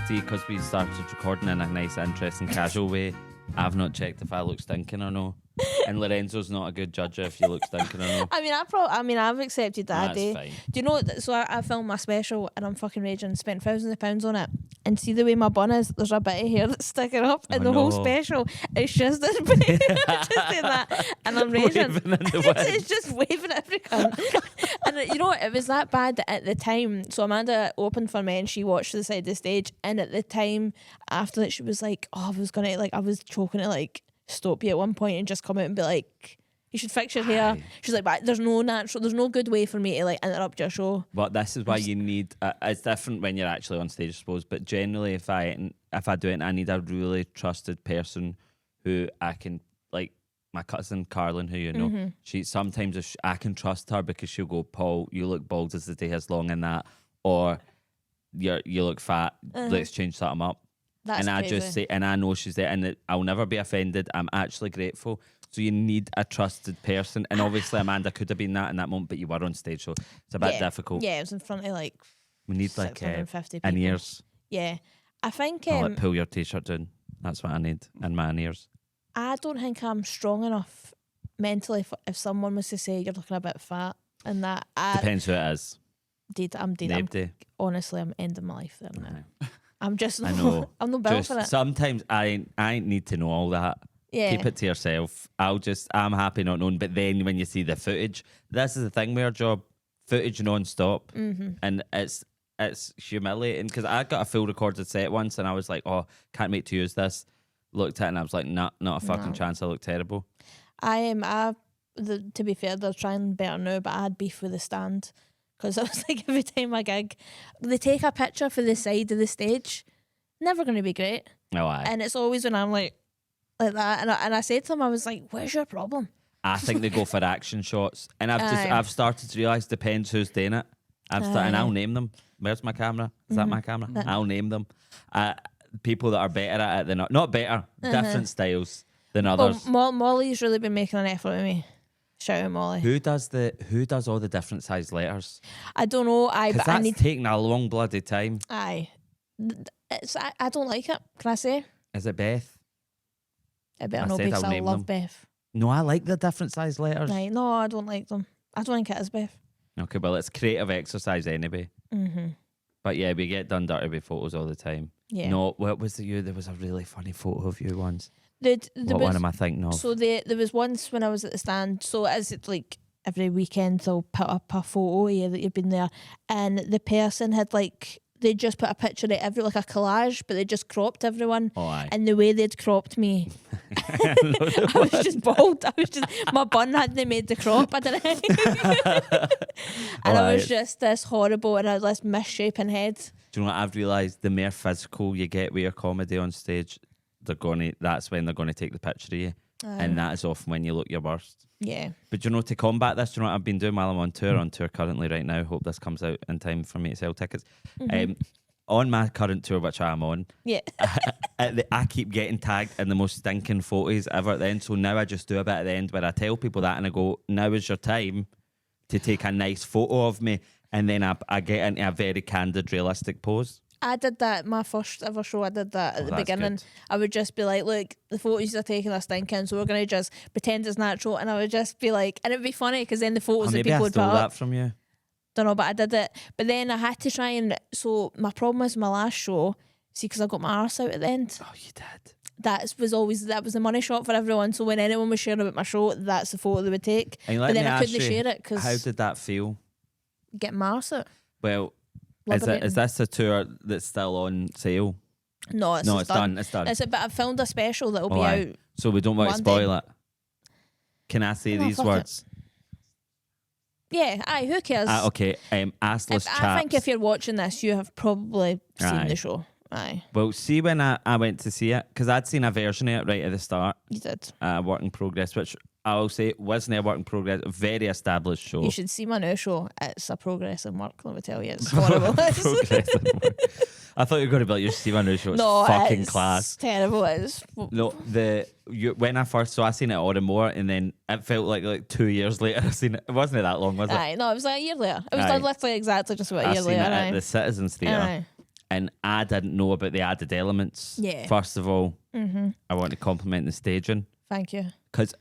See, because we started recording in a nice, interesting, casual way, I've not checked if I look stinking or no. And Lorenzo's not a good judge if you look stinking or no. I've accepted that. That's fine. Do you know? So I filmed my special and I'm fucking raging. Spent thousands of pounds on it, and see the way my bun is. There's a bit of hair that's sticking up, and the whole special it's just this bit. Just doing that, and I'm raging. It's just waving at every cunt. And you know what? It was that bad at the time. So Amanda opened for me, and she watched the side of the stage. And at the time after that, she was like, "Oh, I was choking to like stop you at one point and just come out and be like, you should fix your hair." She's like, but there's no good way for me to like interrupt your show. But this is why you need it's different when you're actually on stage, I suppose, but generally if I do it, I need a really trusted person who I can, like my cousin Carlin, who you know, she sometimes I can trust her because she'll go, "Paul, you look bald as the day has long," and that, or you look fat, let's change something up. That's and crazy. I just say, and I know she's there, and I'll never be offended. I'm actually grateful. So you need a trusted person, and obviously Amanda could have been that in that moment, but you were on stage, so it's a bit difficult. Yeah, it was in front of like we need like in ears. Yeah, I think I'll like pull your t-shirt down. That's what I need in my ears. I don't think I'm strong enough mentally if someone was to say you're looking a bit fat, and that depends who it is. Honestly, I'm ending my life there now. I'm just I know. I'm not built for it. Sometimes I need to know all that. Yeah. Keep it to yourself. I'm happy not knowing. But then when you see the footage, this is the thing with our job, footage non-stop. And it's humiliating because I got a full recorded set once and I was like, "Oh, can't wait to use this." Looked at it and I was like, not a fucking chance. I look terrible. To be fair, they're trying better now, but I had beef with the stand. Because I was like, every time I gig, they take a picture for the side of the stage. Never going to be great. Oh, aye. And it's always when I'm like that. And I said to them, I was like, "Where's your problem?" I think they go for action shots. And I've started to realise depends who's doing it. And I'll name them. Where's my camera? Is that my camera? I'll name them. People that are better at it than not better, different styles than others. Well, Molly's really been making an effort with me. Shout out Molly. Who does all the different size letters? I don't know. But that's taking a long bloody time. I don't like it. Can I say? Is it Beth? It better not be because I love Beth. No, I like the different size letters. Right. No, I don't like them. I don't think it is Beth. Okay, well, it's creative exercise anyway. But yeah, we get done dirty with photos all the time. Yeah. No, what was you? There was a really funny photo of you once. What one am I thinking of? So there was once when I was at the stand. So as it's like every weekend, they'll put up a photo that you've been there, and the person had like they just put a picture of like a collage, but they just cropped everyone. Oh, aye. And the way they'd cropped me, I was just bald. My bun hadn't made the crop. I didn't. And I was just this horrible, and I had this misshapen head. Do you know what I've realised? The more physical you get with your comedy on stage, that's when they're going to take the picture of you. And that is often when you look your worst. Yeah. But you know, to combat this, do you know what I've been doing while I'm on tour currently right now? Hope this comes out in time for me to sell tickets. On my current tour, which I am on, I keep getting tagged in the most stinking photos ever at the end. So now I just do a bit at the end where I tell people that and I go, "Now is your time to take a nice photo of me." And then I get into a very candid, realistic pose. I did that my first ever show. I did that at the beginning. Good. I would just be like, "Look, the photos you're taking are stinking, so we're going to just pretend it's natural." And I would just be like, and it'd be funny because then the photos that people would put up. Maybe I stole that from you. Don't know, but I did it. But then I had to try and. So my problem was my last show. See, because I got my arse out at the end. Oh, you did. That was the money shot for everyone. So when anyone was sharing about my show, that's the photo they would take. But then I couldn't share it because. How did that feel? Getting my arse out. Well. Is this a tour that's still on sale? No, it's done. It's done. But I filmed a special that'll be out. So we don't want to spoil it. Can I say these words? Yeah, who cares? Okay, assless chaps. I think if you're watching this, you have probably seen the show. Aye. Well, see when I went to see it, because I'd seen a version of it right at the start. You did. Work in progress, which I'll say wasn't a work in progress, a very established show. You should see my new show. It's a progress in work, let me tell you. It's horrible. Progress in work. I thought you were going to be like, you should see my new show. It's fucking class. It's terrible. No, when I seen it at Autumnmore, and then it felt like 2 years later I seen it. It wasn't that long, was it? Aye, no, it was like a year later. It was literally exactly just about a year later. It at the Citizens Theatre. And I didn't know about the added elements. Yeah. First of all, I want to compliment the staging. Thank you. Because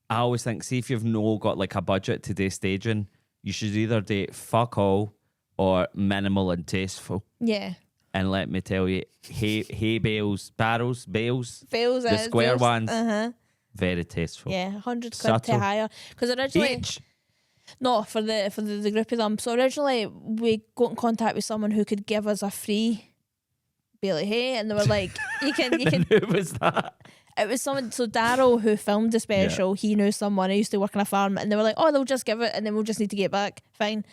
I always think, see, if you've got like a budget to do staging, you should either do fuck all or minimal and tasteful. Yeah. And let me tell you, bales, the bales, square ones, Uh-huh. very tasteful. Yeah, 100 quid to hire. Because originally, Each. no, for the group of them. So originally, we got in contact with someone who could give us a free Bailey hay, and they were like, "You can." Who was that? It was someone. So Daryl, who filmed the special, he knew someone. I used to work on a farm, and they were like, "Oh, they'll just give it, and then we'll just need to get it back." Fine.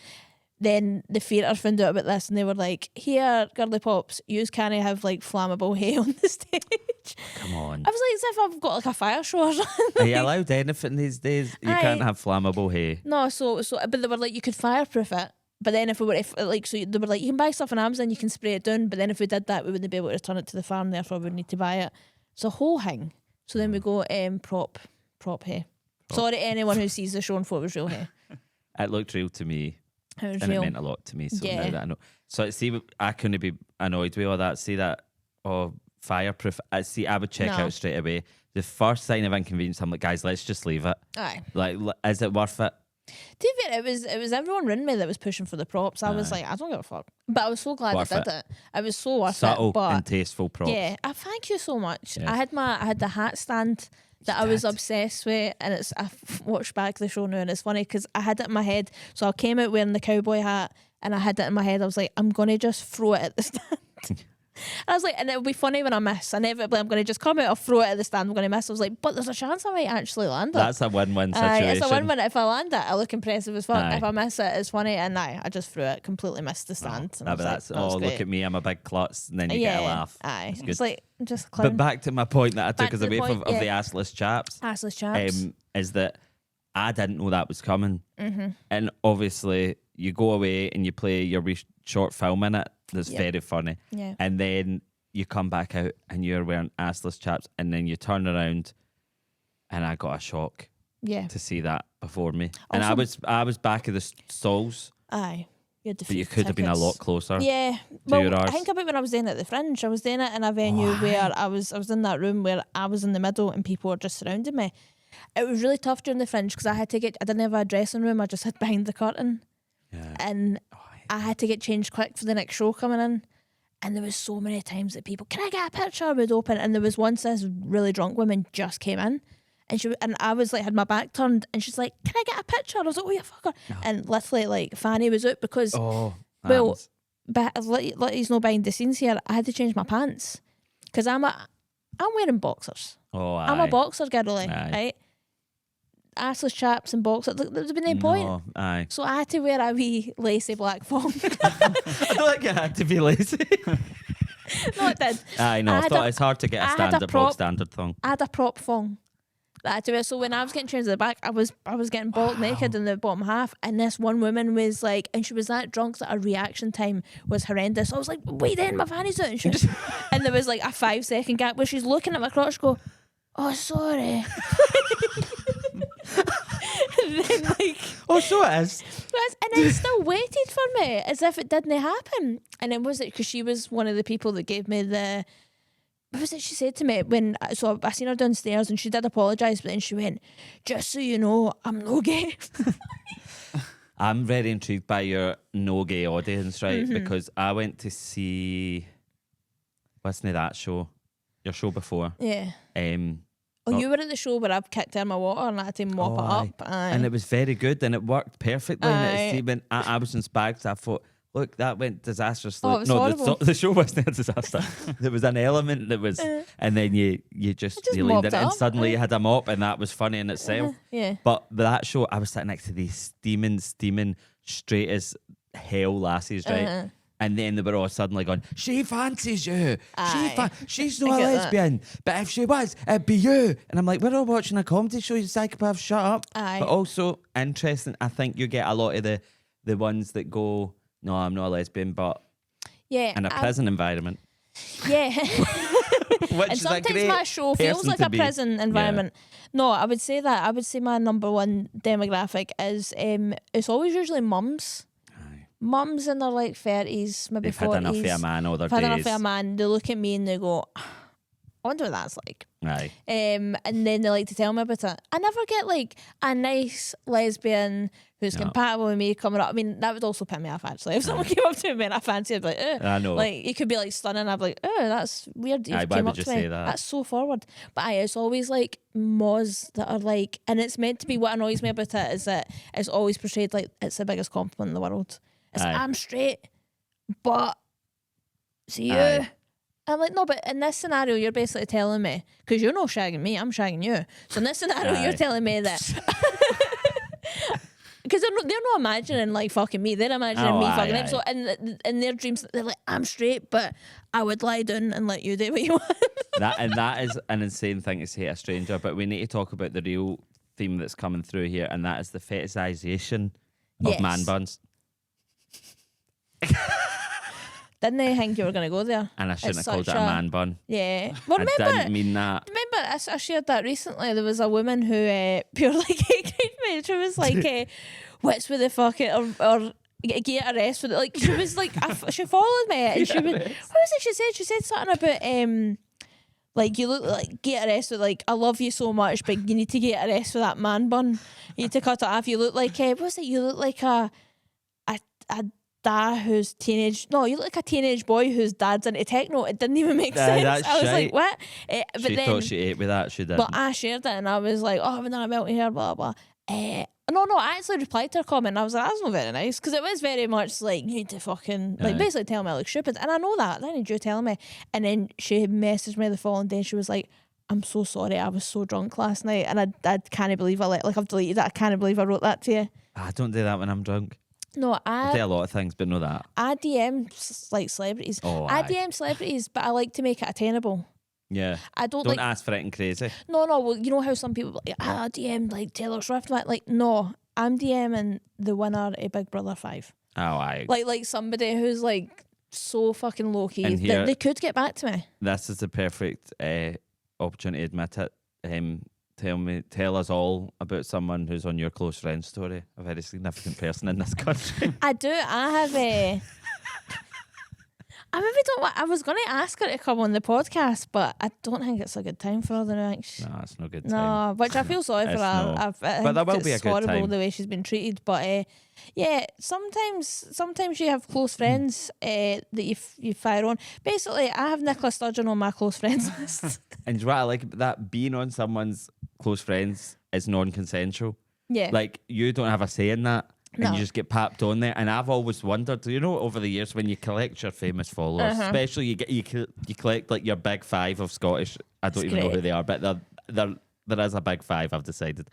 Then the theatre found out about this, and they were like, "Here, girly pops, yous can't have like flammable hay on the stage." Come on. I was like, as if I've got like a fire show or something. Are you allowed anything these days? You can't have flammable hay. No, so but they were like, you could fireproof it. But then so they were like, you can buy stuff on Amazon, you can spray it down. But then if we did that, we wouldn't be able to return it to the farm. Therefore, we would need to buy it. It's a whole thing. So then we go prop hay. Sorry to anyone who sees the show and thought it was real hay. It looked real to me. It was and real. It meant a lot to me. So Yeah. now that I know. So see, I couldn't be annoyed with all that. See that, fireproof. I would check out straight away. The first sign of inconvenience, I'm like, guys, let's just leave it. Aye. Like, is it worth it? To be fair, it was everyone around me that was pushing for the props. I was like, I don't give a fuck. But I was so glad Worth I did it. It was so worth Subtle it. But and tasteful props. yeah, thank you so much. Yes. I had the hat stand that I was obsessed with, and I watched back the show now, and it's funny because I had it in my head. So I came out wearing the cowboy hat, and I had it in my head. I was like, I'm gonna just throw it at the stand. I was like, and it'll be funny when I miss. Inevitably, I'm going to just come out, I'll throw it at the stand, I'm going to miss. I was like, but there's a chance I might actually land it. That's a win-win situation. It's a win-win. If I land it, I look impressive as fuck. Aye. If I miss it, it's funny. And I just threw it, completely missed the stand. And I was that's like, that was look great. at me, I'm a big klutz, and then you get a laugh. Aye. It's good. It's like, just a clown. But back to my point that I Back took us to the away point, of the assless chaps. Assless chaps. Is that I didn't know that was coming. Mm-hmm. And obviously, you go away and you play your wee short film in it that's very funny. Yeah. And then you come back out and you're wearing assless chaps, and then you turn around and I got a shock to see that before me. And I was back of the stalls. Aye. You had the but you could have been a lot closer. Yeah. Well, I think about when I was doing it at the Fringe. I was doing it in a venue where I was in that room where I was in the middle and people were just surrounding me. It was really tough during the Fringe because I didn't have a dressing room. I just had behind the curtain. Yeah. And I had to get changed quick for the next show coming in. And there was so many times that people, can I get a picture? Would open. And there was once this really drunk woman just came in. And I was like, had my back turned, and she's like, can I get a picture? I was like, oh, you fucker. No. And literally, like, Fanny was out because, but let you know behind the scenes here, I had to change my pants. Because I'm wearing boxers. I'm a boxer girly, right? Assless chaps and boxers. There would have been no point. Aye. So I had to wear a wee lacy black thong. I don't think it had to be lacy. No, it did. I know. It's hard to get a bog standard thong. I had a prop thong. So when I was getting changed at the back, I was getting bollock naked in the bottom half, and this one woman was like, and she was that drunk that her reaction time was horrendous. I was like, wait, then my fanny's out, and and there was like a 5-second gap where she's looking at my crotch, go, oh, sorry. And then like, oh, so it is. And then still waited for me as if it didn't happen. And then was it because she was one of the people that gave me the. What was it she said to me when? So I seen her downstairs and she did apologise, but then she went, "Just so you know, I'm no gay." I'm very intrigued by your no gay audience, right? Mm-hmm. Because I went to see what's the name of that show? Your show before. Yeah. You were at the show where I kicked in my water and I had to mop it up. Aye. And it was very good and it worked perfectly. And when I was in Spags, I thought, look, that went disastrously. Oh, it was horrible. The show wasn't a disaster. There was an element that was, and then you just leaned in and suddenly you had a mop, and that was funny in itself. Yeah. But that show, I was sitting next to these steaming, straight as hell lassies, right? And then they were all suddenly going, she fancies you. She's not a lesbian. But if she was, it'd be you. And I'm like, we're all watching a comedy show, you psychopath, shut up. Aye. But also, interesting, I think you get a lot of the ones that go, no, I'm not a lesbian, but in a prison environment. Yeah. Which and sometimes my show feels like a prison environment. Yeah. No, I would say that. I would say my number one demographic is, it's always usually mums. mums in their like 30s, maybe 40s. They've had enough of a man all their had days. enough of a man. They look at me and they go, I wonder what that's like. Aye. And then they like to tell me about it. I never get like a nice lesbian who's compatible with me coming up. I mean, that would also put me off actually. If someone came up to me and I fancied, I'd be like, I know. Like, it could be like stunning. I'd be like, that's weird. Aye, why would you say that? That's so forward. But it's always like moz that are like, and it's meant to be, what annoys me about it is that it's always portrayed like it's the biggest compliment in the world. It's like, I'm straight, but see you. Aye. I'm like, no, but in this scenario, you're basically telling me, because you're not shagging me, I'm shagging you. So in this scenario, you're telling me that. Because they're not imagining like fucking me, they're imagining me fucking him. So in their dreams, they're like, I'm straight, but I would lie down and let you do what you want. That is an insane thing to say to a stranger, but we need to talk about the real theme that's coming through here, and that is the fetishization of man buns. Didn't they think you were going to go there? And I shouldn't have called it a man bun. Yeah. Well, remember, I didn't mean that. Remember, I shared that recently. There was a woman who purely hated me. She was like, what's with the fucking, or get arrested. Like, she was like, she followed me. And she was, what was it she said? She said something about, like, you look like, get arrested. Like, I love you so much, but you need to get arrested for that man bun. You need to cut it off. You look like, what was it? You look like a dad who's teenage. No, you look like a teenage boy whose dad's into techno. It didn't even make sense. I was like, what? But she thought she ate with that. She did. But I shared it and I was like, oh, I've done a melting hair, blah blah. No, I actually replied to her comment and I was like, that's not very nice, because it was very much like, you need to fucking like basically tell me I look stupid, and I know that. I need you telling me. And then she messaged me the following day and she was like, I'm so sorry, I was so drunk last night and I can't believe like I've deleted it. I can't believe I wrote that to you. I don't do that when I'm drunk. No, I do a lot of things, but know that. I DM like celebrities. I DM celebrities, but I like to make it attainable. Yeah. I don't like, ask for it and crazy. No, well, you know how some people like, DM like Taylor Swift, like no, I'm DMing the winner of Big Brother 5. Oh, aye. Like somebody who's like so fucking low key that they could get back to me. This is the perfect opportunity to admit it. Tell us all about someone who's on your close friend story, a very significant person in this country. I do. I have a. I maybe don't. I was going to ask her to come on the podcast, but I don't think it's a good time for her. No, it's not a good time. No, which I feel sorry for her. But that will be a good time. It's horrible the way she's been treated. But yeah, sometimes you have close friends that you fire on. Basically, I have Nicola Sturgeon on my close friends list. And what I like about that, being on someone's close friends is non-consensual. Yeah. Like, you don't have a say in that. And you just get papped on there. And I've always wondered, over the years, when you collect your famous followers, especially you collect like your big 5 of Scottish. I don't even know who they are, but there is a big 5. I've decided.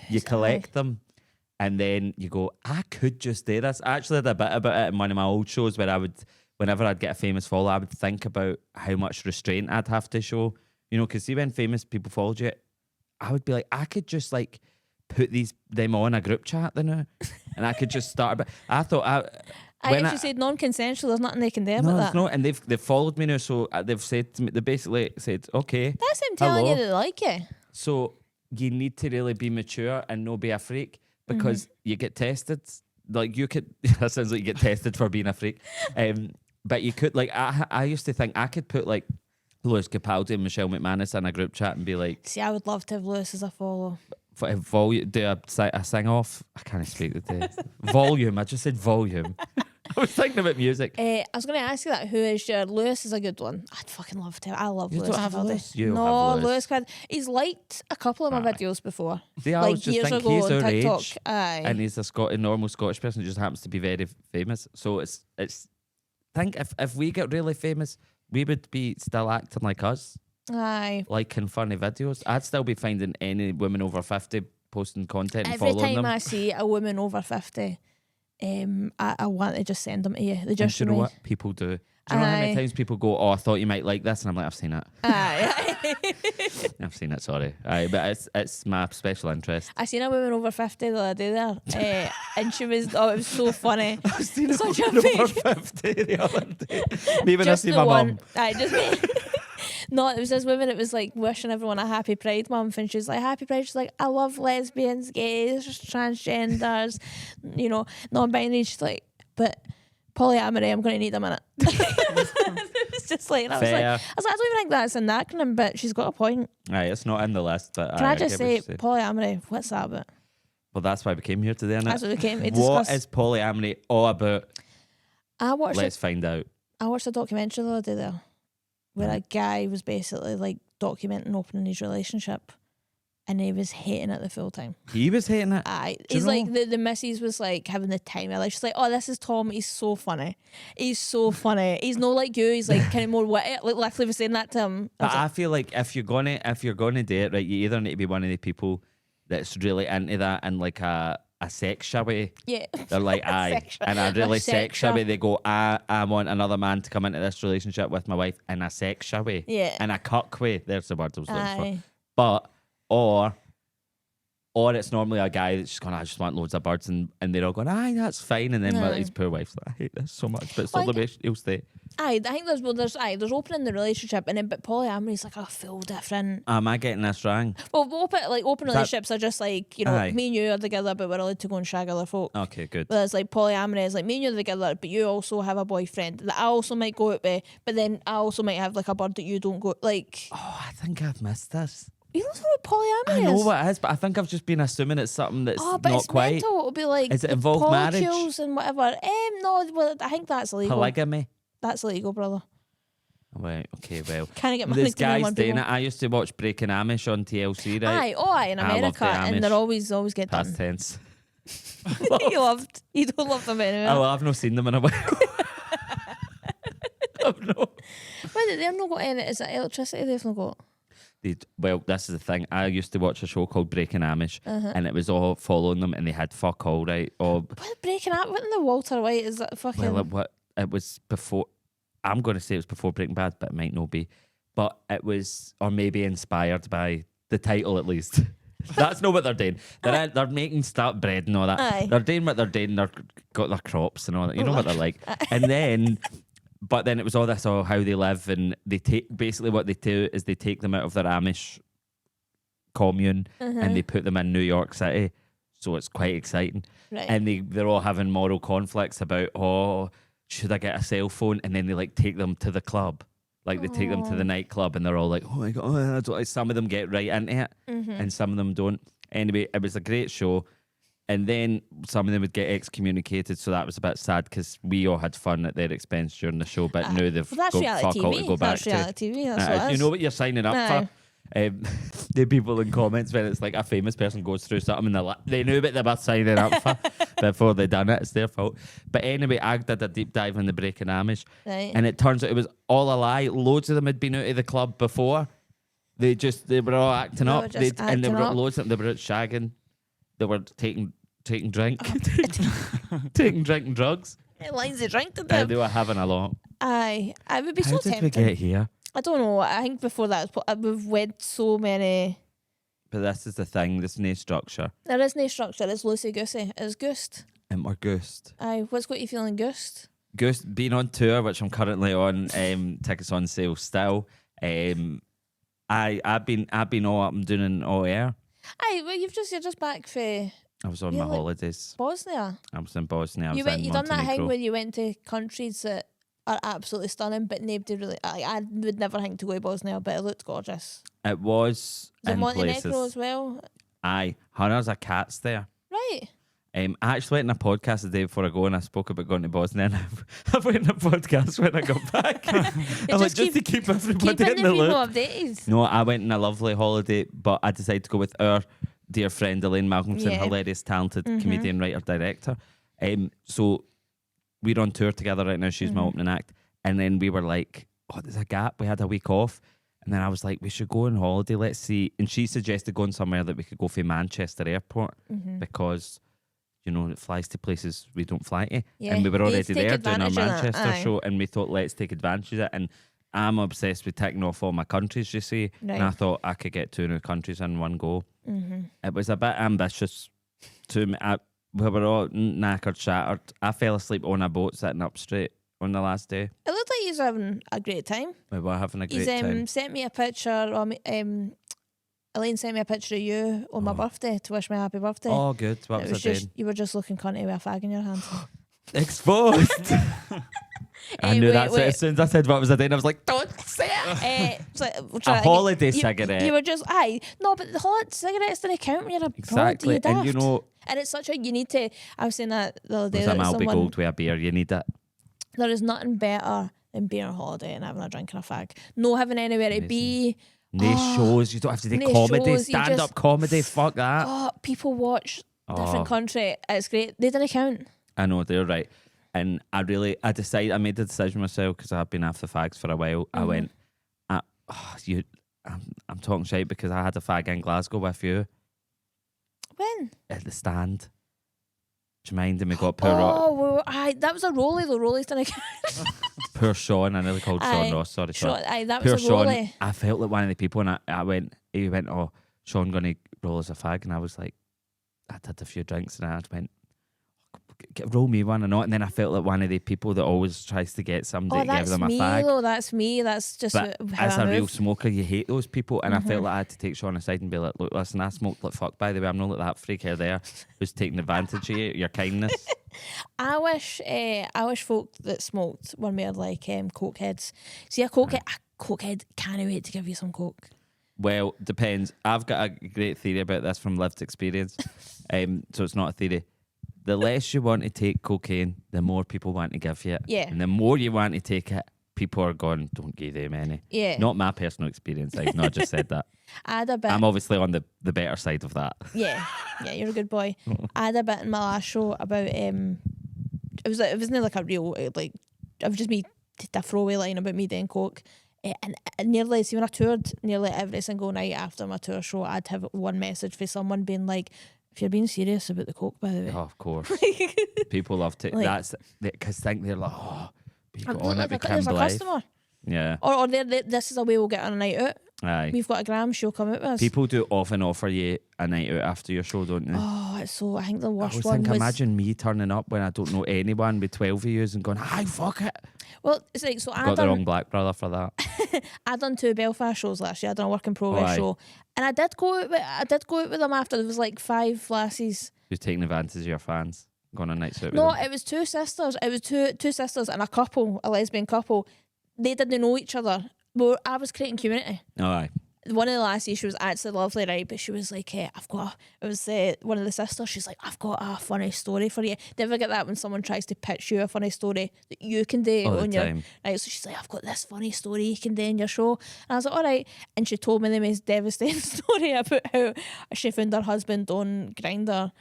You collect them, and then you go, I could just do this. I actually did a bit about it in one of my old shows where I would, whenever I'd get a famous follower, I would think about how much restraint I'd have to show. Because see, when famous people followed you, I would be like, I could just like put them on a group chat now, and I could just start. But I thought I actually said non-consensual. There's nothing they can do about that. No, and they've followed me now, so they've said to me, they basically said, okay, that's them telling you they like you. So you need to really be mature and not be a freak, because you get tested. Like, you could. That sounds like you get tested for being a freak. But you could, like, I used to think I could put like Lewis Capaldi and Michelle McManus in a group chat and be like, see, I would love to have Lewis as a follow. Do a sing off. I can't speak the day. Volume. I just said volume. I was thinking about music. I was going to ask you that. Who is your Lewis? Is a good one. I'd fucking love to. I love Lewis. You don't have Lewis. Lewis. He's liked a couple of my videos before. See, I always just years think ago he's on our TikTok. age, Aye. and he's a normal Scottish person who just happens to be very famous. So it's. Think if we get really famous, we would be still acting like us. Aye. Liking funny videos. I'd still be finding any women over 50 posting content and following them. Every time I see a woman over 50, I want to just send them to you. They just, you know what people do? Do you know how many times people go, oh, I thought you might like this? And I'm like, I've seen it. Aye. I've seen it, sorry. Aye, but it's my special interest. I seen a woman over 50 the other day there, and she was, it was so funny. I've seen a woman over 50 the other day. Maybe when I see my mum. Aye, just me. No, it was this woman, it was like wishing everyone a happy Pride Month, and she's like, happy Pride. She's like, I love lesbians, gays, transgenders, non-binary. She's like, but polyamory, I'm going to need a minute. It was just like, I was like, I don't even think that's an acronym, but she's got a point. Aye, it's not in the list, but can I just say polyamory? What's that about? Well, that's why we came here today, innit? That's what we came to discuss. What is polyamory all about? Let's find out. I watched a documentary the other day there, where a guy was basically like documenting opening his relationship, and he was hating it the full time. He was hating it? Aye. He's like, the missus was like having the time of her life. She's like, oh, this is Tom. He's so funny. He's so funny. He's not like you. He's like kind of more witty. Like literally was saying that to him. But I feel like if you're gonna do it, right, you either need to be one of the people that's really into that and like a sexual way. Yeah. They're like, aye. And a really sexual way. They go, I want another man to come into this relationship with my wife in a sexual way. Yeah. In a cuck way. There's the word I was looking for. But, or it's normally a guy that's just going, I just want loads of birds, and they're all going, aye, that's fine. And then his poor wife's like, I hate this so much. But still, he'll stay. Aye, I think there's opening the relationship, and then but polyamory is like a full different. Am I getting this wrong? Well, open relationships are just like, you know, me and you are together, but we're allowed to go and shag other folk. Okay, good. But it's like polyamory is like me and you are together, but you also have a boyfriend that I also might go out with, but then I also might have like a bird that you don't go like. Oh, I think I've missed this. You don't know what polyamory is? I know what it is, but I think I've just been assuming it's something that's but not it's quite. Mental. It'll be like, is it involved marriage and whatever? No, well, I think that's illegal. Polygamy. That's illegal, brother. Right, okay, well. Can't get this guy's doing it. I used to watch Breaking Amish on TLC, right? Aye, in America, and they're always get done. Past tense. You don't love them anyway. Oh, I've not seen them in a while. I've not. Why they've not got any? Is it electricity they've not got? Well, this is the thing. I used to watch a show called Breaking Amish, and it was all following them, and they had fuck all, right? What Breaking Amish? What in the Walter White is that fucking? Well, it was before. I'm going to say it was before Breaking Bad, but it might not be. But it was, or maybe inspired by the title at least. That's not what they're doing. They're making bread and all that. Aye. They're doing what they're doing. They've got their crops and all that. You know what they're like. And then, but then it was all this, how they live, and they take, basically what they do is they take them out of their Amish commune and they put them in New York City. So it's quite exciting. Right. And they're all having moral conflicts about, should I get a cell phone? And then they like take them to the club. Like they take them to the nightclub and they're all like, oh my God. Some of them get right into it and some of them don't. Anyway, it was a great show. And then some of them would get excommunicated. So that was a bit sad because we all had fun at their expense during the show. But now they've got fuck all to go back to. That's reality TV. That's what it is. You know what you're signing up for? The people in comments when it's like a famous person goes through something and they knew what they were signing up for before they done it. It's their fault. But anyway, I did a deep dive in the Breaking Amish, and it turns out it was all a lie. Loads of them had been out of the club before. They were all acting up, and they were loads of them. They were out shagging. They were taking drink, taking drink and drugs. Lines of drink to them. They were having a lot. I would be How so tempted. How did we get here? I don't know. I think before that, we've read so many. But this is the thing. There's no structure. There is no structure. It's loosey goosey. It's Goosed. And we're Goosed. Aye. What's got you feeling Goosed? Goosed, being on tour, which I'm currently on. Tickets on sale still. I've been all up and doing an all air. Aye. Well, you're just back for. I was on my holidays. Bosnia. I was in Bosnia. You done that thing where you went to countries that are absolutely stunning, but nobody really. I would never think to go to Bosnia, but it looked gorgeous. It was in Montenegro places as well. Aye, hundreds of cats there. Right. I actually went in a podcast the day before I go, and I spoke about going to Bosnia. And I went in a podcast when I got back. I'm like, just to keep everybody in the loop. Updated. No, I went on a lovely holiday, but I decided to go with our dear friend Elaine Malcolmson, hilarious, talented comedian, writer, director. So we're on tour together right now. She's my opening act. And then we were like, there's a gap. We had a week off. And then I was like, we should go on holiday. Let's see. And she suggested going somewhere that we could go for Manchester Airport because, you know, it flies to places we don't fly to. Yeah. And we were already there doing our Manchester that, show. And we thought, let's take advantage of it. And I'm obsessed with ticking off all my countries, you see. Right. And I thought I could get 2 new countries in one go. It was a bit ambitious to me. We were all knackered, shattered. I fell asleep on a boat sitting up straight on the last day. It looked like you were having a great time. We were having a great time. Sent me a picture, Elaine sent me a picture of you on my birthday to wish me a happy birthday. Oh, good. What was I doing? You were just looking cunty with a fag in your hand. Exposed. I knew that. wait. As soon as I said what was I doing, I was like, don't say it. It's like, A holiday cigarette. You were just, no, but the holiday cigarettes didn't count when you're abroad. Exactly. And you know, and it's such a, you need to, I was saying that the other day. with a Malby Gold with a beer, you need it. There is nothing better than being on holiday and having a drink and a fag. No having anywhere to be. No shows. You don't have to do comedy, stand-up comedy. Fuck that. Oh, people watch different country. It's great. They didn't count. I know, they're right. And I made the decision myself because I've been after fags for a while. I went, I'm talking shite because I had a fag in Glasgow with you. When? At the stand. Do you mind? And we got poor that was a rollie though. Rollies didn't count. Poor Sean. I nearly called Sean Ross. Sorry, Sean. That poor was a rollie. Sean. I felt like one of the people, and he went, oh, Sean going to roll as a fag. And I was like, I'd had a few drinks and I went, roll me one or not. And then I felt like one of the people that always tries to get somebody to give them a fag. Though, that's me. That's just how as I a move. real smoker, you hate those people. And I felt like I had to take Sean aside and be like, look, listen, I smoked like fuck, by the way. I'm not like that freak here there who's taking advantage of you, your kindness. I wish folk that smoked were more like coke heads. See, a coke head can't wait to give you some coke. Well, depends. I've got a great theory about this from lived experience. So it's not a theory. The less you want to take cocaine, the more people want to give you it. Yeah. And the more you want to take it, people are going, don't give them any. Yeah. Not my personal experience. I've not just said that. I'm obviously on the better side of that. Yeah. Yeah, you're a good boy. I had a bit in my last show about it wasn't like a real it was just me a throwaway line about me doing coke. And nearly, see, when I toured, nearly every single night after my tour show, I'd have one message for someone being like, if you're being serious about the coke, by the way. Oh, of course. People love to. That's because think they're like, oh, you got on it with Kim Blythe. Customer. Yeah. Or this is a way we'll get on a night out. Aye. We've got a gram, she'll come out with us. People do often offer you a night out after your show, don't they? Oh, it's so. I think the worst I one was. Imagine me turning up when I don't know anyone with 12 of yous and going, hi, fuck it. Well, it's like, so I got the wrong black brother for that. I done 2 Belfast shows last year. I done a work in progress show, and I did go out with them after. There was like 5 lassies. Who's taking advantage of your fans? Going on nights out with No, them? it was 2 sisters. It was two sisters and a couple, a lesbian couple. They didn't know each other. But I was creating community. Oh, aye. One of the lassies, she was actually lovely, right? But she was like, hey, one of the sisters, she's like, I've got a funny story for you. Do you ever get that when someone tries to pitch you a funny story that you can do on your time? Right, so she's like, I've got this funny story you can do in your show. And I was like, all right. And she told me the most devastating story about how she found her husband on Grindr.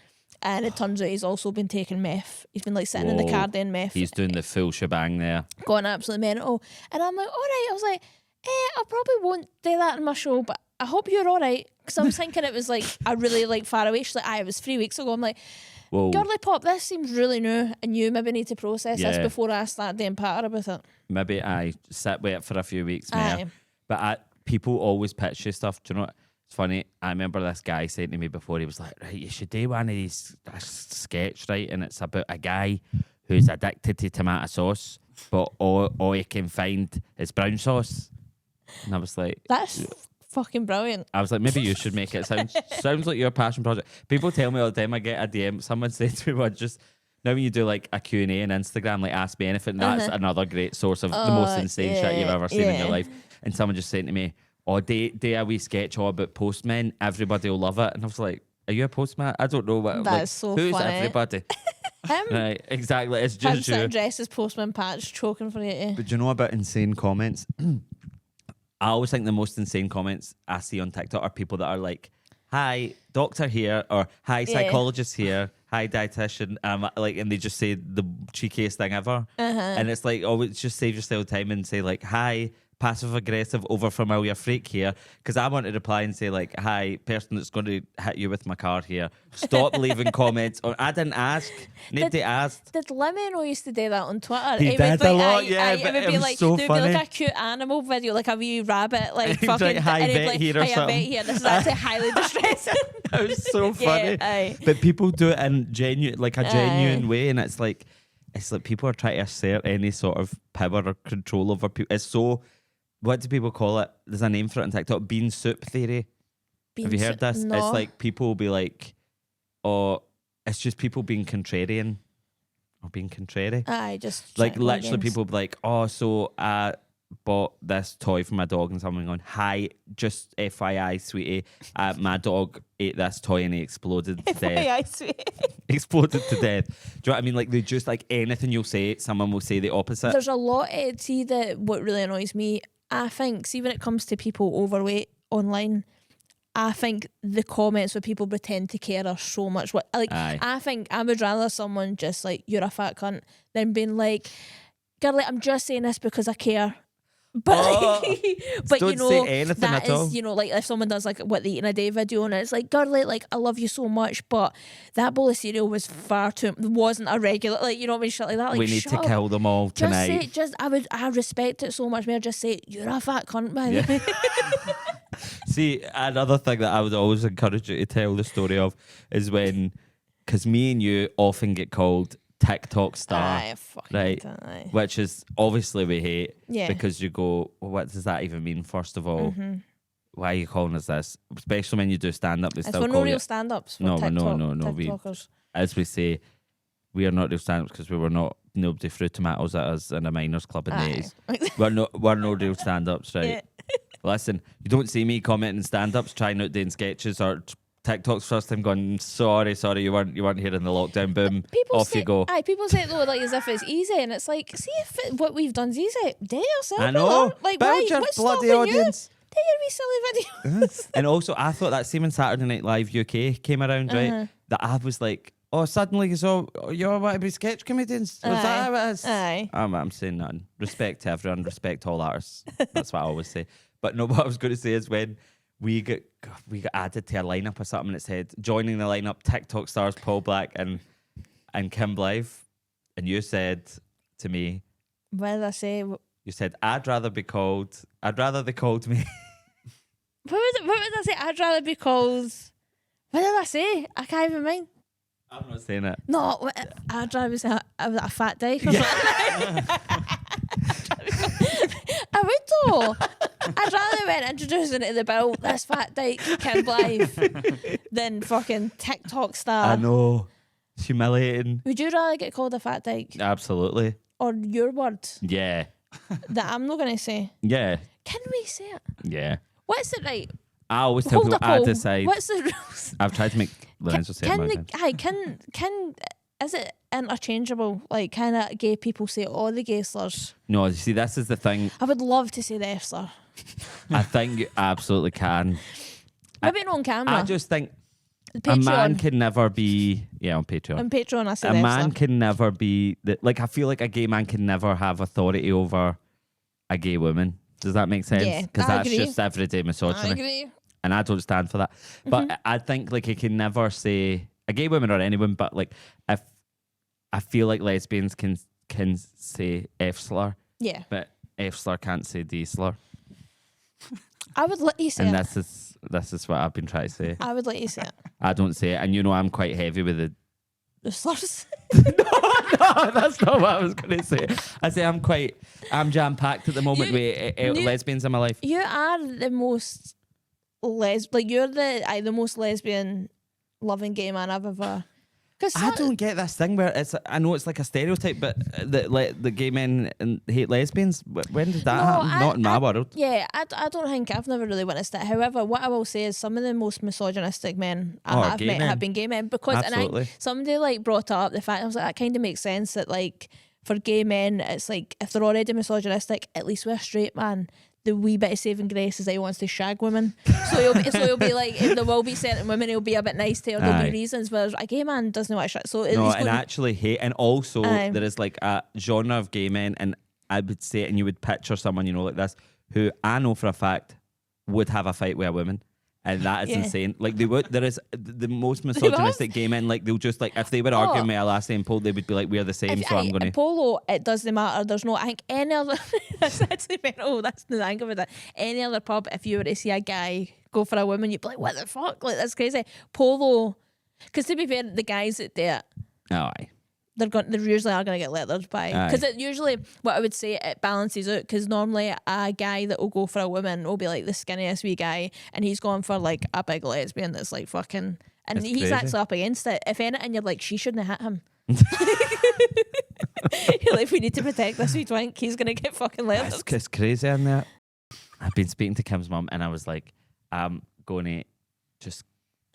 And it turns out he's also been taking meth. He's been like sitting in the car doing meth. He's doing the full shebang there. Going absolutely mental. And I'm like, all right. I was like, I probably won't do that in my show, but I hope you're all right. Because I was thinking it was like a really like far away. She's like, it was 3 weeks ago. I'm like, girly pop, this seems really new, and you maybe need to process this before I start doing patter about it. Maybe I sit with it for a few weeks more. But people always pitch you stuff. Do you know what? It's funny. I remember this guy saying to me before, he was like, right, you should do one of these sketch, right? And it's about a guy who's addicted to tomato sauce, but all he can find is brown sauce. And I was like, that's fucking brilliant. I was like, maybe you should make it. Sounds like your passion project. People tell me all the time, I get a DM. Someone said to me, well, just now when you do like a Q&A on Instagram, like ask me anything, that's another great source of the most insane shit you've ever seen in your life. And someone just saying to me, do a wee sketch all about postmen. Everybody will love it. And I was like, are you a postman? I don't know what. That's so who's funny. Everybody? Right, exactly. It's just you. Dressed as Postman Patch, choking for you. But do you know about insane comments? I always think the most insane comments I see on TikTok are people that are like, hi, doctor here, or hi, psychologist here, hi, dietitian, and they just say the cheekiest thing ever. And it's like, always just save yourself time and say like, hi, passive aggressive over familiar freak here, because I want to reply and say like, hi, person that's going to hit you with my car here, stop leaving comments. Or I didn't ask, nobody asked. Did Lemon used to do that on Twitter? He did a lot, yeah. It would be like, so there'd be like a cute animal video, like a wee rabbit, like fucking, like, hi, and vet here or something. Hi, vet here. This is actually highly distressing. It was so funny. Yeah, but people do it in genuine way, and it's like people are trying to assert any sort of power or control over people. It's so. What do people call it? There's a name for it on TikTok. Bean soup theory. Have you heard this? No. It's like people will be like, oh, it's just people being contrarian. or being contrary. Aye, just Like chatting literally games. people be like, oh, so I bought this toy for my dog, and someone going, hi, just FYI, sweetie, my dog ate this toy and he exploded to death. FYI, sweet. Exploded to death. Do you know what I mean? Like they just like anything you'll say, someone will say the opposite. There's a lot of, see, that what really annoys me, I think, see, when it comes to people overweight online, I think the comments where people pretend to care are so much. What, like, Aye. I think I would rather someone just like, you're a fat cunt, than being like, girlie, I'm just saying this because I care. But, but don't you know, say anything that at all. is, you know, like if someone does like what they eat in a day video and it's like, girlie, like I love you so much, but that bowl of cereal was far too, wasn't a regular, like, you know what I mean, shit like that. Like, we need to kill them all tonight. I respect it so much more. Just say, you're a fat cunt, by the way. See, another thing that I would always encourage you to tell the story of is when, because me and you often get called TikTok star, Aye, fucking right? aye. Which is obviously we hate, Yeah. because you go, well, what does that even mean? First of all, why are you calling us this? Especially when you do stand up, they It's still for no call real you. stand-ups. For No, TikTok, no. TikTokers. As we say, we are not real stand ups because we were not. Nobody threw tomatoes at us in a minors club in the Aye. 80s. We're no real stand ups, right? Yeah. Listen, you don't see me commenting stand ups, trying out doing sketches or TikToks first time going, sorry, you weren't here in the lockdown, boom, off you go. Aye, people say it though, like as if it's easy, and it's like, see if what we've done's easy. Do yourself. I know. Like, Build why? your What's bloody stopping audience. you? Do your wee silly videos. And also, I thought that same when Saturday Night Live UK came around, right? That I was like, oh, suddenly you all want to be sketch comedians? Was that how it is? Aye. I'm saying nothing. Respect to everyone. Respect all artists. That's what I always say. But no, what I was going to say is when we got added to a lineup or something, it said joining the lineup TikTok stars Paul Black and Kim Blythe, and you said to me, What did I say? you said I'd rather they called me. What did I say? I'd rather be called. What did I say? I can't even mind. I'm not saying it. No, I'd rather say I was a fat dyke or something. I would though. I'd rather went introducing it to the bill, this fat dyke Kim Blythe, than fucking TikTok star. I know. It's humiliating. Would you rather get called a fat dyke? Absolutely. Or your word Yeah. that I'm not going to say? Yeah. Can we say it? Yeah. What's it right? I always tell Hold people up, I Paul. decide. What's the rules? I've tried to make Lorenzo say it more times. Can is it interchangeable? Like, kind of gay people say all the gay slurs? No, you see, this is the thing. I would love to say the F slur. I think you absolutely can. Maybe not on camera. I just think Patreon. a man can never be on Patreon. On Patreon, I say A the F man slur. can never be like I feel like a gay man can never have authority over a gay woman. Does that make sense? Yeah, Because I that's agree. just everyday misogyny. I agree. And I don't stand for that. But I think like he can never say a gay woman or anyone, but like if I feel like lesbians can say F slur, Yeah. but F slur can't say D slur. I would let you say And it. this is what I've been trying to say. I would let you say it. I don't say it, and you know I'm quite heavy with the. The slurs. No, that's not what I was going to say. I say I'm jam packed at the moment You- with lesbians in my life. You are the most you're the most lesbian loving gay man I've ever. Cause I don't get this thing where I know it's like a stereotype, but the gay men hate lesbians. When did that happen? Not in my world. Yeah, I don't think I've never really witnessed it. However, what I will say is some of the most misogynistic men I have gay met men. have been gay men because and Absolutely. somebody like brought up the fact I was like that kind of makes sense that like for gay men it's like if they're already misogynistic, at least with a straight man. The wee bit of saving grace is that he wants to shag women. So he'll be like, if there will be certain women, he'll be a bit nice to, or there'll Aye. be reasons. Whereas a gay man doesn't know what shit. So No, he's and going actually hate, and also Aye. there is like a genre of gay men, and I would say, and you would picture someone like this who I know for a fact would have a fight with a woman. And that is Yeah. insane. Like they would, there is the most misogynistic gay men. Like they'll just like if they were arguing with a last name Paul, they would be like, "We're the same." So I'm gonna. Polo, it doesn't matter. There's no. I think any other. That's actually mental. That's the thing of it. Any other pub, if you were to see a guy go for a woman, you'd be like, "What the fuck?" Like that's crazy. Polo, because to be fair, the guys that do it, Oh, aye. they usually are going to get lettered by because it usually what I would say it balances out because normally a guy that will go for a woman will be like the skinniest wee guy and he's going for like a big lesbian that's like fucking and It's he's crazy. actually up against it. If anything, you're like she shouldn't have hit him. You're like, we need to protect this wee twink. He's going to get fucking leathered. It's crazy in there. I've been speaking to Kim's mum and I was like, I'm going to just...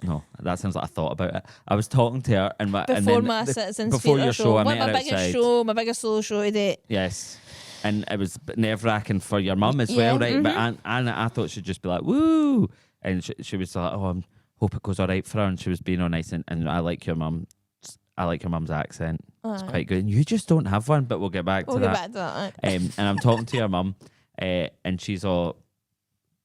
No, that sounds like I thought about it. I was talking to her and before my Citizens before Theatre your show, I met her my biggest outside. show, my biggest solo show to date. Yes. And it was nerve-wracking for your mum as Yeah, well, right? But I thought she'd just be like, woo! And she was like, oh, I hope it goes all right for her. And she was being all nice. And I like your mum. I like your mum's accent. It's quite good. And you just don't have one, but we'll get back to that. And I'm talking to your mum, and she's all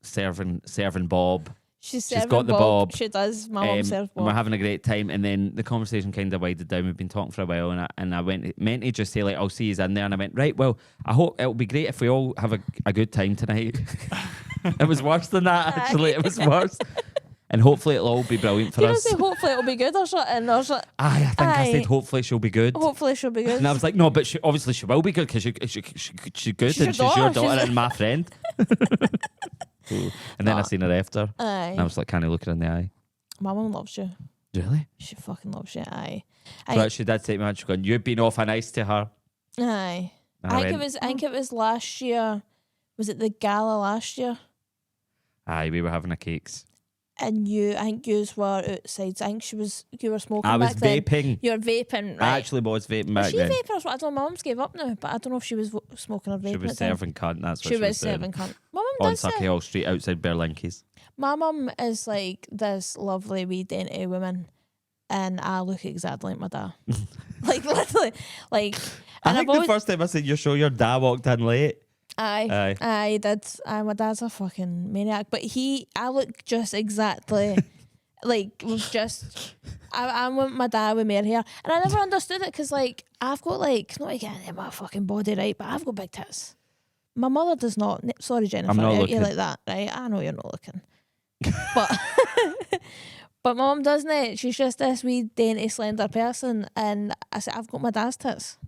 serving Bob. She's got the bob. She does. My mum serves bob. We're having a great time, and then the conversation kind of widened down. We've been talking for a while, and I meant to just say like, I'll see you in there, and I went, right, well, I hope it'll be great if we all have a good time tonight. It was worse than that, actually. It was worse. And hopefully it'll all be brilliant for us. Say hopefully it'll be good or something. I think I said hopefully she'll be good. Hopefully she'll be good. And I was like, no, but obviously she will be good because she's good and she's your daughter and my friend. And then I seen her after. And I was like, kind of looking in the eye. My mum loves you. Really? She fucking loves you. Aye. But she did take me on. She's going, you've been awful nice to her. Aye. I think it was last year. Was it the gala last year? Aye, we were having a cakes. And I think you were outside. I think you were smoking. I was vaping. Then. You were vaping, right? I actually was vaping back then. Was she vaping or what? I don't know. My mum's gave up now, but I don't know if she was smoking or vaping. She was serving cunt. That's what she was serving cunt. My mum on does Sucky Hall Street outside Berlinkies. My mum is like this lovely wee dainty woman, and I look exactly like my dad. Like literally, like. I think the first time I seen your show, your dad walked in late. Aye, did. My dad's a fucking maniac, but I look just exactly like I'm with my dad with mere hair, and I never understood it because like I've got like not again my fucking body right, but I've got big tits. My mother does not. Sorry, Jennifer, I'm not looking. You like that, right? I know you're not looking, but but my mum doesn't it. She's just this wee dainty slender person, and I said I've got my dad's tits.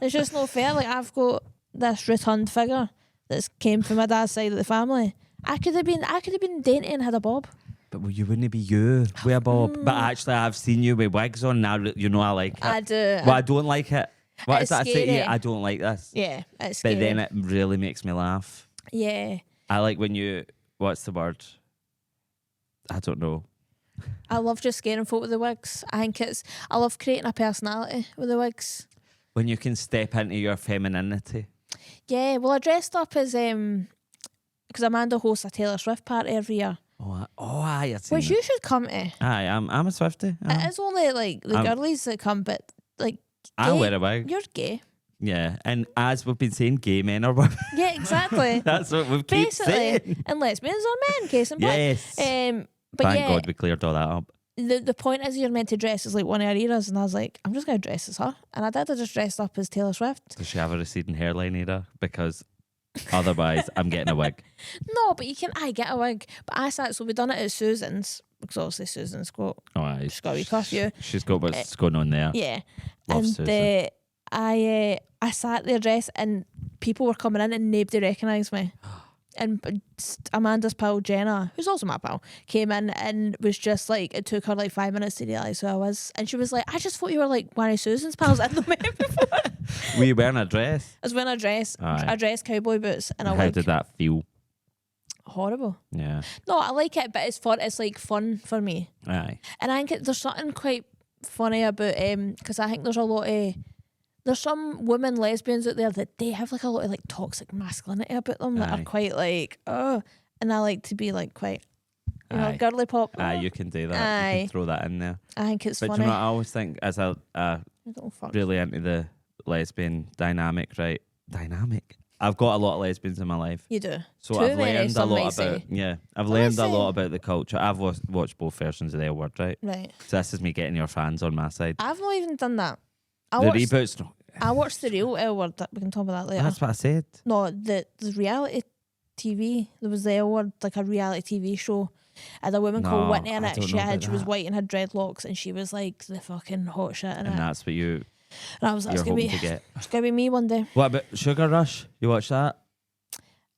It's just no fair. Like I've got this rotund figure that's came from my dad's side of the family. I could have been dainty and had a bob. But well, you wouldn't be you with a bob. But actually, I've seen you with wigs on now. You know I like it. I do. Well, I don't like it. What is that? Scary. I say, yeah, I don't like this. Yeah, it's scary. But then it really makes me laugh. Yeah. I like when you. What's the word? I don't know. I love just scaring folk with the wigs. I love creating a personality with the wigs. When you can step into your femininity. Yeah, well, I dressed up as because Amanda hosts a Taylor Swift party every year. Aye, which you should come to. Aye, I'm a Swiftie. It is only like the girlies that come, but like I wear a wig. You're gay. Yeah, and as we've been saying, gay men are women. Yeah, exactly. That's what we've keep saying. And lesbians are men, case in point. Yes. But thank God we cleared all that up. The point is you're meant to dress as like one of our eras, and I was like, I'm just going to dress as her. And I did. I just dressed up as Taylor Swift. Does she have a receding hairline era? Because otherwise I'm getting a wig. No, but I get a wig. But so we done it at Susan's, because obviously Susan's got, she's got a wee curfew. She's got what's going on there. Yeah. Love Susan. I sat there dressed, and people were coming in and nobody recognised me. And Amanda's pal Jenna, who's also my pal, came in and was just like, it took her like 5 minutes to realise who I was. And she was like, I just thought you were like one of Susan's pals. I hadn't met before. Were you wearing a dress? I was wearing a dress, cowboy boots, and How did that feel? Horrible. Yeah. No, I like it, but it's fun. It's like fun for me. Aye. And I think there's something quite funny about because I think there's some women lesbians out there that they have like a lot of like toxic masculinity about them that are quite like, oh, and I like to be like quite, girly pop. Aye, you can do that. You can throw that in there. I think it's funny. But you know what I always think as really into the lesbian dynamic, right? Dynamic. I've got a lot of lesbians in my life. You do. So I've learned a lot about I've learned a lot about the culture. I've watched both versions of the L Word, right? Right. So this is me getting your fans on my side. I've not even done that. Reboots. I watched the real L Word. We can talk about that later. That's what I said. No, the reality TV. There was the L Word, like a reality TV show. And a woman called Whitney in it. She was white and had dreadlocks, and she was like the fucking hot shit in it. And that's what you. And I was like, it's gonna be me one day. What about Sugar Rush? You watch that?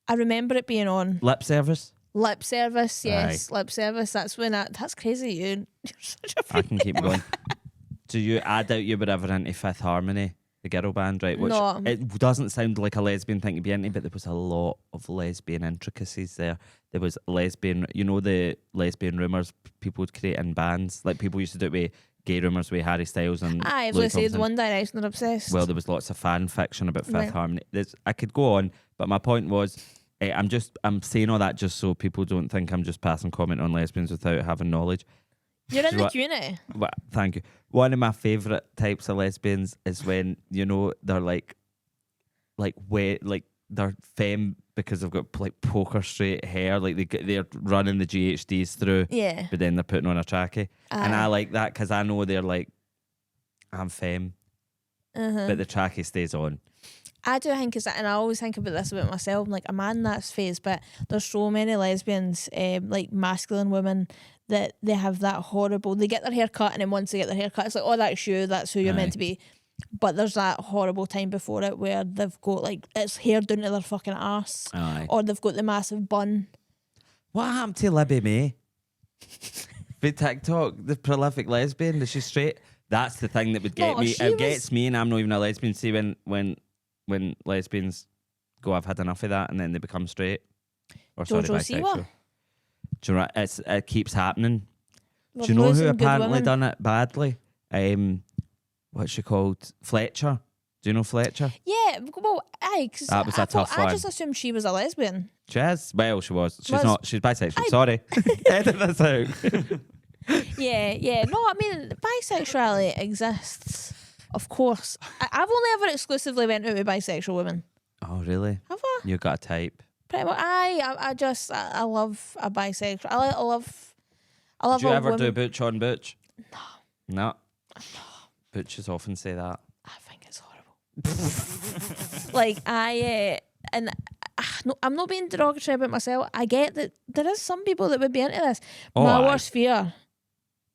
I remember it being on. Lip Service? Lip Service, yes. Aye. Lip Service. That's crazy. You're such a I can keep going. I doubt you were ever into Fifth Harmony, the girl band, right? Which No. It doesn't sound like a lesbian thing to be into, but there was a lot of lesbian intricacies there. There was lesbian, the lesbian rumours people would create in bands. Like people used to do it with gay rumours with Harry Styles and I was Louis going to say the Thompson. One Direction are obsessed. Well, there was lots of fan fiction about Fifth Right. Harmony. I could go on, but my point was, I'm saying all that just so people don't think I'm just passing comment on lesbians without having knowledge. You're in the community. Well, thank you. One of my favourite types of lesbians is when, they're like they're femme because they've got like poker straight hair, like they're running the GHDs through, Yeah. but then they're putting on a trackie. And I like that because I know they're like, I'm femme, but the trackie stays on. I do think and I always think about this about myself. I'm like, a man that's phase, but there's so many lesbians, like masculine women, that they have that horrible. They get their hair cut, and then once they get their hair cut, it's like, oh, that's you. That's who you're meant to be. But there's that horrible time before it where they've got like it's hair down to their fucking arse, or they've got the massive bun. What happened to Libby May? With TikTok, the prolific lesbian, is she straight? That's the thing that would get me. It gets me, and I'm not even a lesbian. See, when lesbians go, I've had enough of that, and then they become straight. Or sorry, bisexual. Do you know, it keeps happening. Do you know who apparently done it badly? What's she called? Fletcher. Do you know Fletcher? Yeah, well, that was a tough one. I just assumed she was a lesbian. She is? Well, she was. She's not. She's bisexual. Sorry. Edit this out. Yeah. No, I mean, bisexuality exists, of course. I've only ever exclusively went out with bisexual women. Oh, really? Have I? You got a type. Pretty much. I love a bisexual. I love. Do you ever do butch on butch? No. Butches often say that. I think it's horrible. Like I'm not being derogatory about myself. I get that there is some people that would be into this. My worst fear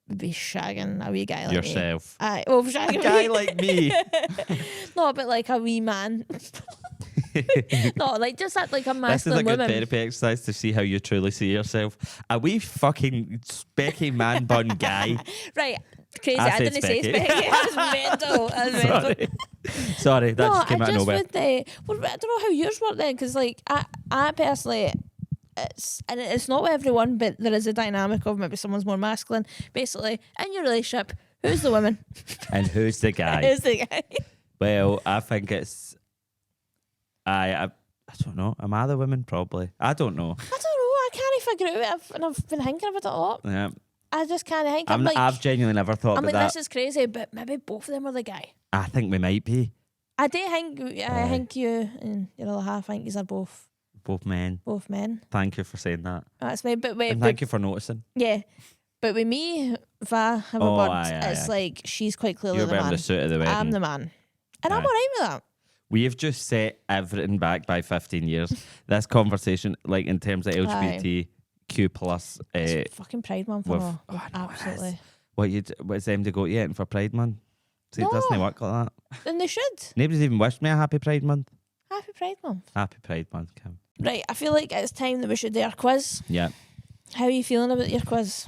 would be shagging a wee guy like yourself. Me. Shagging a guy like me. No, but like a wee man. No, like just that, like a masculine woman. This is a good therapy exercise to see how you truly see yourself. A wee fucking specky man bun guy. Right. Crazy. I didn't say specky. That's mental. Sorry, that just came out of nowhere. I don't know how yours work then, because like I personally, it's not with everyone, but there is a dynamic of maybe someone's more masculine. Basically, in your relationship, who's the woman and who's the guy? Who's the guy? Well, I think it's I don't know. Am I the woman? Probably. I don't know. I can't figure it out, and I've been thinking about it a lot. Yeah. I just can't think. I've genuinely never thought about that. This is crazy, but maybe both of them are the guy. I think we might be. I do think. I think you and your other half. I think you are both. Both men. Both men. Thank you for saying that. That's me. But wait. And thank you for noticing. Yeah. But with me, if I have a word, it's like she's quite clearly You're the man. wearing the suit of the wedding. I'm the man. And I'm alright with that. We have just set everything back by 15 years. This conversation, like in terms of LGBTQ plus, it's fucking Pride Month. Oh, absolutely. What's them to go yet for Pride Month? See, it doesn't work like that. Then they should. Nobody's even wished me a happy Pride Month. Happy Pride Month. Happy Pride Month, Kim. Right, I feel like it's time that we should do our quiz. Yeah. How are you feeling about your quiz?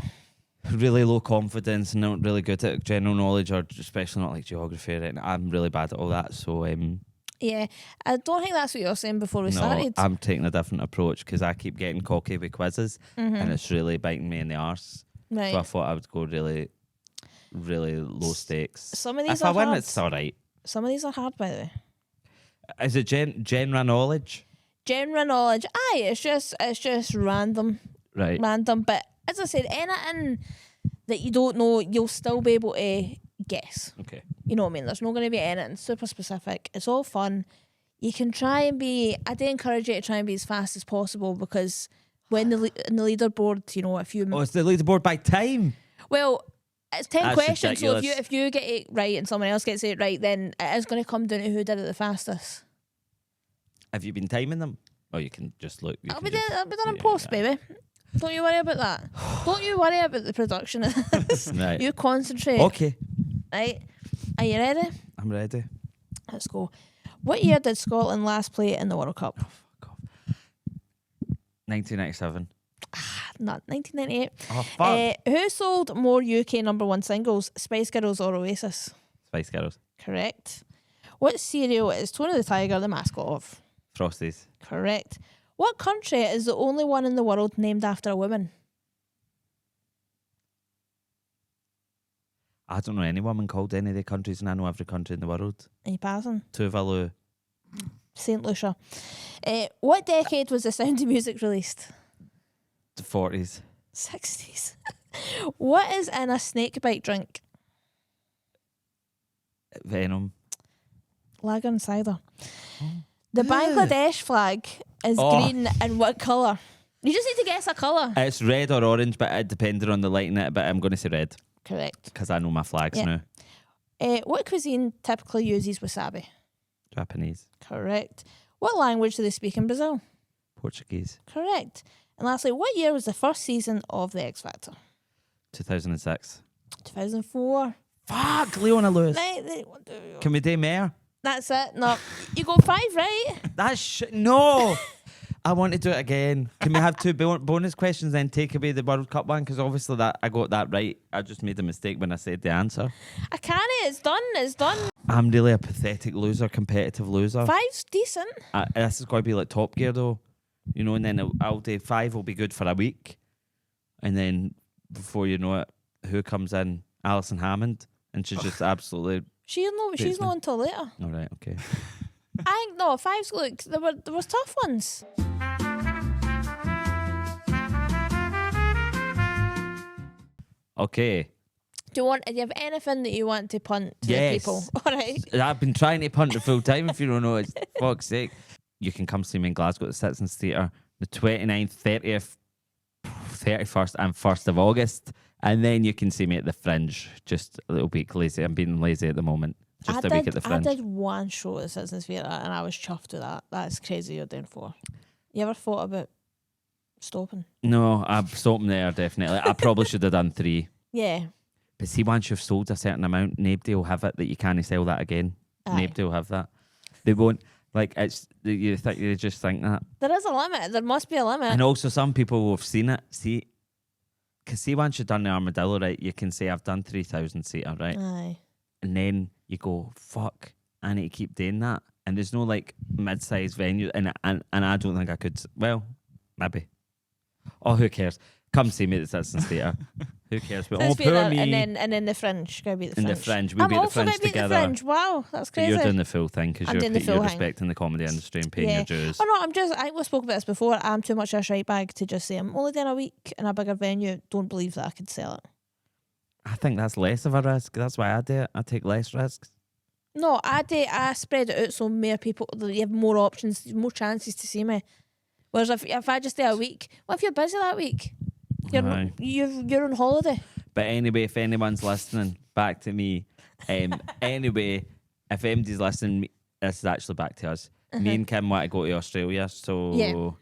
Really low confidence, not really good at general knowledge, or especially not like geography. Right? I'm really bad at all that, so yeah, I don't think that's what you were saying before we started. I'm taking a different approach because I keep getting cocky with quizzes, and it's really biting me in the arse. Right. So I thought I would go really, really low stakes. Some of these if are I win, hard. it's all right. Some of these are hard, by the way. Is it general knowledge? General knowledge. Aye, it's just random. Right. Random, but as I said, anything that you don't know, you'll still be able to guess. Okay. You know what I mean? There's not going to be anything super specific. It's all fun. You can try and be. I do encourage you to try and be as fast as possible, because when in the leaderboard, you know, if you it's the leaderboard by time. Well, it's 10 That's questions. ridiculous. So if you get it right and someone else gets it right, then it is going to come down to who did it the fastest. Have you been timing them? Oh, you can just look. I'll be done in post, baby. Don't you worry about that. Don't you worry about the production of this. Right. You concentrate. Okay. Right. Are you ready? I'm ready. Let's go. What year did Scotland last play in the World Cup? Oh, fuck off. 1997. not 1998. Oh, fuck. Who sold more UK number one singles, Spice Girls or Oasis? Spice Girls. Correct. What cereal is Tony the Tiger the mascot of? Frosties. Correct. What country is the only one in the world named after a woman? I don't know any woman called any of the countries, and I know every country in the world. Are you passing? Tuvalu. St. Lucia. What decade was The Sound of Music released? The 40s. 60s. What is in a snake bite drink? Venom. Lager and cider. The Bangladesh flag is green and what colour? You just need to guess a colour. It's red or orange, but it depended on the light in it, but I'm going to say red. Correct. Because I know my flags now. What cuisine typically uses wasabi? Japanese. Correct. What language do they speak in Brazil? Portuguese. Correct. And lastly, what year was the first season of The X Factor? 2006. 2004. Fuck, Leona Lewis. Right, Can we do more? that's it. No, you got 5 right. That's no. I want to do it again. Can we have 2 bonus questions then take away the World Cup one? Because obviously that I got that right. I just made a mistake when I said the answer. I can't. It's done. It's done. I'm really a pathetic loser, competitive loser. 5's decent. This is going to be like Top Gear though. You know, and then I'll do 5 will be good for a week. And then before you know it, who comes in? Alison Hammond. And she's just absolutely... She's not until later. All right, okay. I think, no, 5's, look, there was tough ones. Okay. Do you have anything that you want to punt to Yes. the people? All right. I've been trying to punt the full time, if you don't know. It's fuck's sake. You can come see me in Glasgow at the Citizens Theatre the 29th, 30th, 31st and 1st of August. And then you can see me at the Fringe. Just a little week lazy. I'm being lazy at the moment. Just a week at the Fringe. I did one show at the Citizens Theatre and I was chuffed with that. That's crazy you're doing 4. You ever thought about stopping? No, I'm stopping there, definitely. I probably should have done 3. Yeah. But see, once you've sold a certain amount, nobody will have it that you can't sell that again. Aye. Nobody will have that. They won't. Like, it's you just think that. There is a limit. There must be a limit. And also, some people will have seen it. See, because see, once you've done the Armadillo, right, you can say, I've done 3,000 seater, right? Aye. And then you go, fuck, I need to keep doing that. And there's no, like, mid-sized venue. And I don't think I could. Well, maybe. Oh, who cares? Come see me at the Citizens Theatre. Who cares? But poor me. And then the Fringe. Gotta be the Fringe. In the Fringe. We'll be at the Fringe together. The Fringe. Wow, that's crazy. You're doing the full thing because you're respecting the comedy industry and paying your dues. Oh no, I spoke about this before. I'm too much a shite bag to just say I'm only doing a week in a bigger venue. Don't believe that I could sell it. I think that's less of a risk. That's why I do it. I take less risks. No, I spread it out so more people, you have more options, more chances to see me. Whereas if I just do a week, what if you're busy that week? You're on holiday. But anyway, if anyone's listening, back to me. Anyway, if MD's listening, this is actually back to us. Me and Kim want to go to Australia, so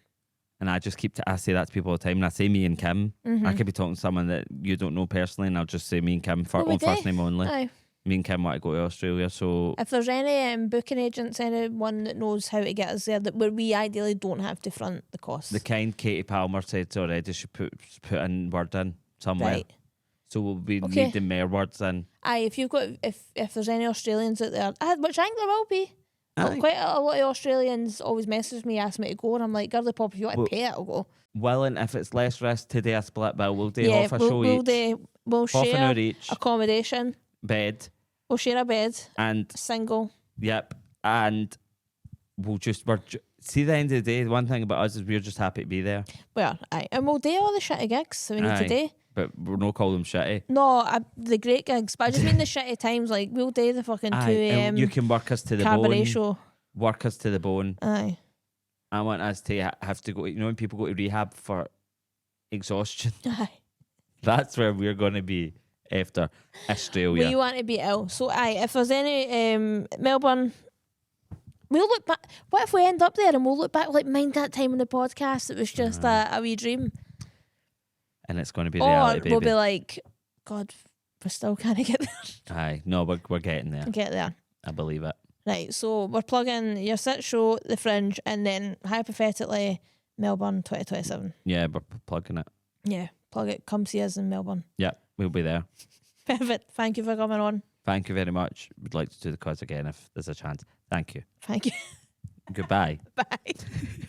and I just I say that to people all the time. And I say me and Kim. I could be talking to someone that you don't know personally, and I'll just say me and Kim on first name only. Aye. Me and Kim want to go to Australia, so if there's any booking agents, anyone that knows how to get us there, where we ideally don't have to front the cost. The kind Katie Palmer said already should put in word in somewhere. Right. So we'll be needing more words in. Aye, if you've got if there's any Australians out there, which I think there will be. Quite a lot of Australians always message me, ask me to go, and I'm like, girly pop, if you want to pay it, I'll go. Willing, if it's less risk to do a split bill, we'll do half a show each. We'll half share an hour each. Accommodation. Bed. We'll share a bed. And single. Yep. And see, the end of the day, the one thing about us is we're just happy to be there. Well, aye. And we'll do all the shitty gigs that we need to do. But we'll not call them shitty. No, the great gigs. But I just mean the shitty times. Like, we'll do the fucking 2 a.m. You can work us to the bone. Show. Work us to the bone. Aye. I want us to have to go. You know, when people go to rehab for exhaustion. Aye. That's where we're going to be after Australia. We want to be ill. So, aye, if there's any Melbourne, we'll look back. What if we end up there and we'll look back, like, mind that time on the podcast? It was just a wee dream. And it's going to be reality, baby. We'll be like, God, we still can't get there. Aye, no, we're getting there. Get there. I believe it. Right, so we're plugging your sit show, The Fringe, and then hypothetically Melbourne 2027. Yeah, we're plugging it. Yeah, plug it. Come see us in Melbourne. Yeah, we'll be there. Perfect. Thank you for coming on. Thank you very much. Would like to do the quiz again if there's a chance. Thank you. Thank you. Goodbye. Bye.